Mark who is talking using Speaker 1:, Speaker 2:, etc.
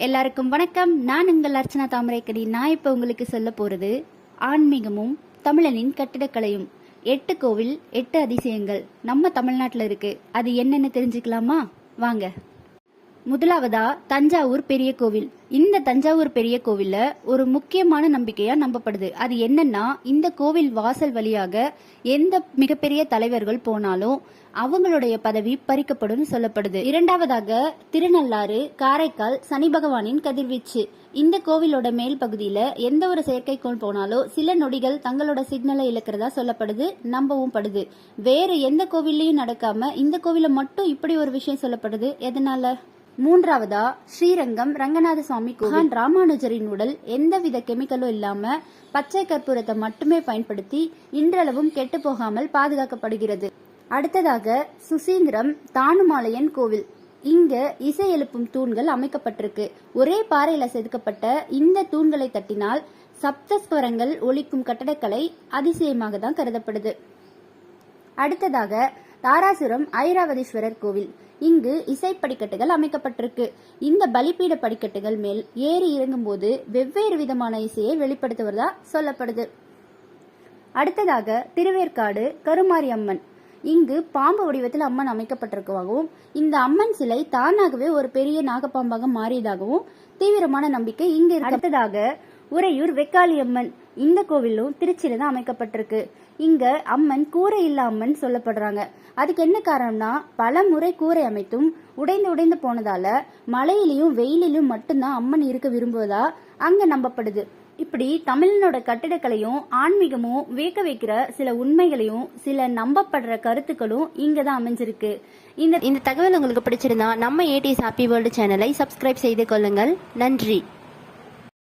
Speaker 1: எல்லாருக்கும் வணக்கம். நான் உங்கள் அர்ச்சனா தாமரைக்கடி. நான் இப்போ உங்களுக்கு சொல்ல போறது ஆன்மீகமும் தமிழனின் கட்டிடக்கலையும். 8 கோவில் 8 அதிசயங்கள் நம்ம தமிழ்நாட்டில் இருக்கு. அது என்னன்னு தெரிஞ்சுக்கலாமா? வாங்க. முதலாவதா தஞ்சாவூர் பெரிய கோவில். இந்த தஞ்சாவூர் பெரிய கோவில்ல ஒரு முக்கியமான நம்பிக்கையா நம்பப்படுது. அது என்னன்னா, இந்த கோவில் வாசல் வழியாக எந்த மிகப்பெரிய தலைவர்கள் போனாலும் அவங்களுடைய பதவி பறிக்கப்படும் சொல்லப்படுது. இரண்டாவதாக திருநள்ளாறு காரைக்கால் சனி பகவானின் கதிர்வீச்சு. இந்த கோவிலோட மேல் பகுதியில எந்த ஒரு செயற்கைக்கோள் போனாலும் சில நொடிகள் தங்களோட சிக்னலை இழக்கிறதா சொல்லப்படுது, நம்பவும் படுது. வேற எந்த கோவில்லையும் நடக்காம இந்த கோவில மட்டும் இப்படி ஒரு விஷயம் சொல்லப்படுது. எதனால? மூன்றாவதா ஸ்ரீரங்கம் ரங்கநாத சுவாமி கோவில். ராமானுஜரின் உடல் எந்தவித கெமிக்கலும் இல்லாம பச்சை கற்பூரத்தை மட்டுமே பயன்படுத்தி இன்றளவும் கெட்டு போகாமல் பாதுகாக்கப்படுகிறது. அடுத்ததாக சுசீந்திரம் தானுமாலையன் கோவில். இங்க இசை எழுப்பும் தூண்கள் அமைக்கப்பட்டிருக்கு. ஒரே பாறையில செதுக்கப்பட்ட இந்த தூண்களை தட்டினால் சப்தஸ்வரங்கள் ஒலிக்கும் கட்டடக்கலை அதிசயமாக தான் கருதப்படுது. அடுத்ததாக தாராசுரம் ஐராவதீஸ்வரர் கோவில். இங்கு இசை படிக்கட்டுகள் அமைக்கப்பட்டிருக்கு. இந்த பலிபீட படிக்கட்டுகள் மேல் ஏறி இறங்கும் போது வெவ்வேறு விதமான இசையை வெளிப்படுத்துவதா சொல்லப்படுது. அடுத்ததாக திருவேற்காடு கருமாரி அம்மன். இங்கு பாம்பு வடிவத்தில் அம்மன் அமைக்கப்பட்டிருக்கவாகவும் இந்த அம்மன் சிலை தானாகவே ஒரு பெரிய நாகப்பாம்பாக மாறியதாகவும் தீவிரமான நம்பிக்கை இங்கு இருக்கு. அடுத்ததாக உறையூர் வெக்காளி அம்மன். இந்த கோவிலும் திருச்சியில தான் அமைக்கப்பட்டிருக்கு. இங்க அம்மன் கூரை இல்ல அம்மன் சொல்லப்படுறாங்க. அதுக்கு என்ன காரணம்னா, பல முறை கூரை அமைத்தும் உடைந்து போனதால மழையிலையும் வெயிலிலும் மட்டும்தான் அம்மன் இருக்க விரும்புவதா அங்க நம்பப்படுது. இப்படி தமிழனோட கட்டிடக்கலையும் ஆன்மீகமும் வியக்க வைக்கிற சில உண்மைகளையும் சில நம்பப்படுற கருத்துக்களும் இங்கதான் அமைஞ்சிருக்கு. இந்த தகவல் உங்களுக்கு பிடிச்சிருந்தா நம்ம ஏடிஎஸ் ஹாப்பி வேர்ல்டு சேனலை சப்ஸ்கிரைப் செய்து கொள்ளுங்கள். நன்றி.